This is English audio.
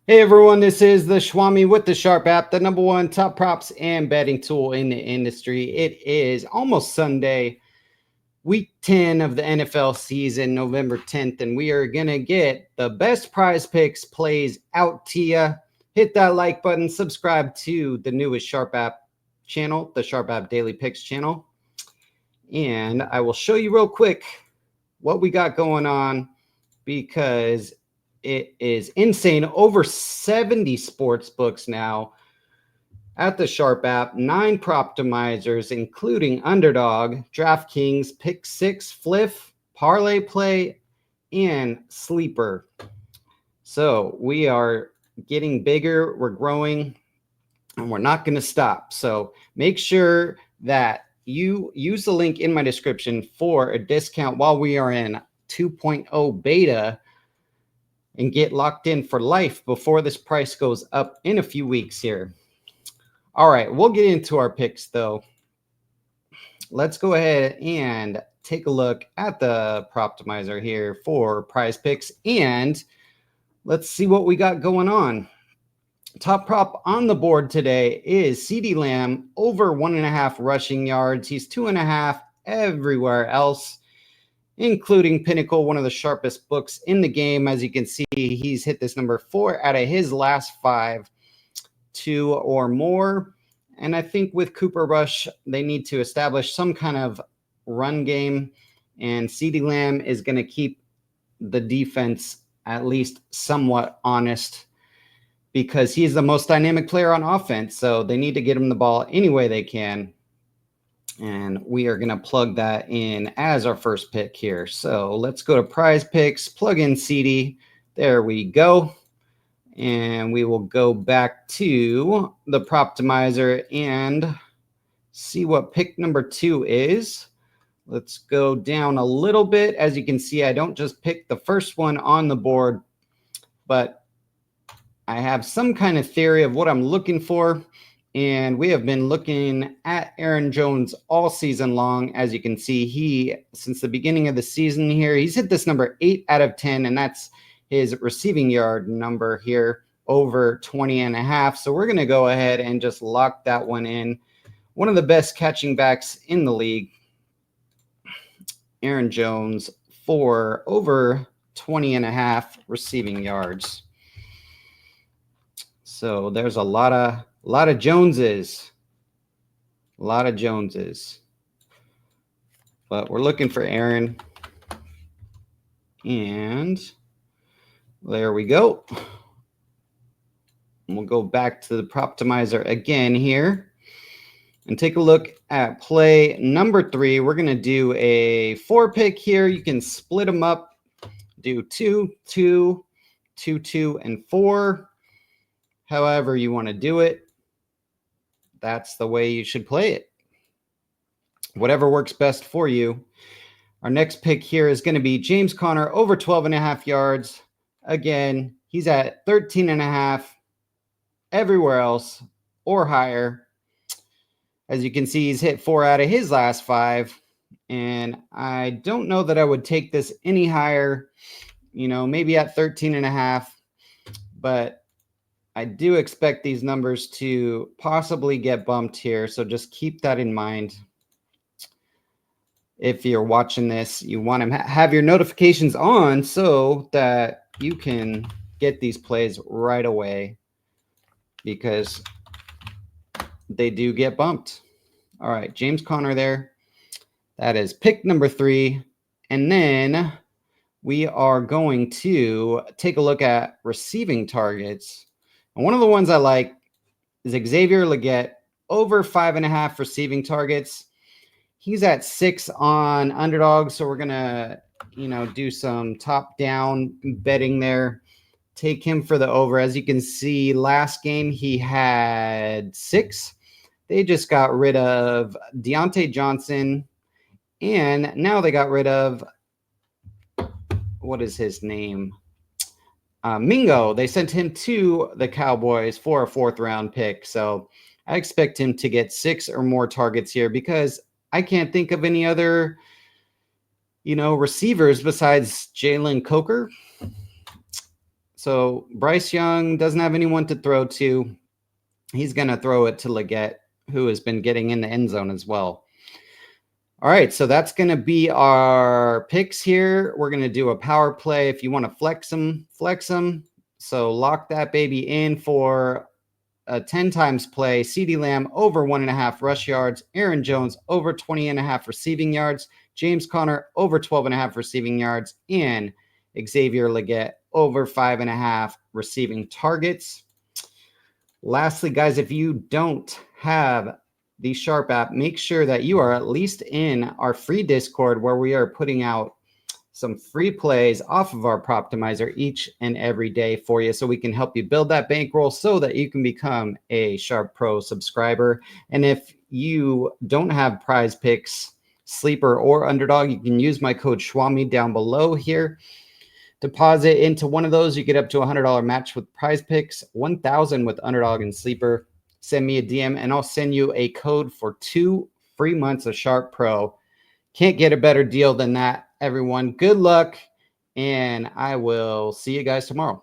Hey everyone, this is the Schwami with the Sharp app, the number one top props and betting tool in the industry. It is almost Sunday, week 10 of the NFL season, November 10th, and we are going to get the best prize picks plays out to you. Hit that like button, subscribe to the newest Sharp app channel, the Sharp app Daily Picks channel. And I will show you real quick what we got going on because it is insane. Over 70 sports books now at the Sharp app, 9 Proptimizers, including Underdog, DraftKings, Pick 6, Fliff, Parlay Play, and Sleeper. So we are getting bigger, we're growing, and we're not going to stop. So make sure that you use the link in my description for a discount while we are in 2.0 beta and get locked in for life before this price goes up in a few weeks here. All right, we'll get into our picks though. Let's go ahead and take a look at the Proptimizer here for PrizePicks, and let's see what we got going on. Top prop on the board today is CeeDee Lamb, over 1.5 rushing yards. He's 2.5 everywhere else, including Pinnacle, one of the sharpest books in the game. As you can see, he's hit this number 4 out of his last 5, 2 or more. And I think with Cooper Rush, they need to establish some kind of run game. And CeeDee Lamb is going to keep the defense at least somewhat honest because he's the most dynamic player on offense. So they need to get him the ball any way they can. And we are going to plug that in as our first pick here. So let's go to PrizePicks, plug in CeeDee. There we go. And we will go back to the Proptimizer and see what pick number 2 is. Let's go down a little bit. As you can see, I don't just pick the first one on the board, but I have some kind of theory of what I'm looking for. And we have been looking at Aaron Jones all season long. As you can see, since the beginning of the season here, he's hit this number 8 out of 10, and that's his receiving yard number here, over 20.5. So we're going to go ahead and just lock that one in. One of the best catching backs in the league, Aaron Jones, for over 20.5 receiving yards. So there's a lot of Joneses. A lot of Joneses. But we're looking for Aaron. And there we go. And we'll go back to the Proptimizer again here and take a look at play number 3. We're going to do a 4-pick here. You can split them up. Do 2, 2, 2, 2, and 4. However you want to do it. That's the way you should play it. Whatever works best for you. Our next pick here is going to be James Conner, over 12.5 yards. Again, he's at 13.5 everywhere else or higher. As you can see, he's hit 4 out of his last 5. And I don't know that I would take this any higher, maybe at 13.5. But I do expect these numbers to possibly get bumped here, so just keep that in mind. If you're watching this, you want to have your notifications on so that you can get these plays right away because they do get bumped. All right, James Conner there. That is pick number 3. And then we are going to take a look at receiving targets. And one of the ones I like is Xavier Legette, over 5.5 receiving targets. He's at 6 on Underdog, so we're going to, do some top-down betting there. Take him for the over. As you can see, last game he had 6. They just got rid of Deontay Johnson, and now they got rid of, what is his name? Mingo. They sent him to the Cowboys for a 4th-round pick. So I expect him to get 6 or more targets here because I can't think of any other, receivers besides Jalen Coker. So Bryce Young doesn't have anyone to throw to. He's going to throw it to Leggett, who has been getting in the end zone as well. All right, so that's going to be our picks here. We're going to do a power play. If you want to flex them, flex them. So lock that baby in for a 10 times play. CeeDee Lamb over 1.5 rush yards. Aaron Jones over 20.5 receiving yards. James Conner over 12.5 receiving yards. And Xavier Leggett over 5.5 receiving targets. Lastly, guys, if you don't have the Sharp app, make sure that you are at least in our free Discord where we are putting out some free plays off of our Proptimizer each and every day for you so we can help you build that bankroll so that you can become a Sharp Pro subscriber. And if you don't have PrizePicks, Sleeper, or Underdog, you can use my code Schwami down below here. Deposit into one of those, you get up to $100 match with PrizePicks, $1,000 with Underdog and Sleeper. Send me a DM and I'll send you a code for 2 free months of Sharp Pro. Can't get a better deal than that, everyone. Good luck, and I will see you guys tomorrow.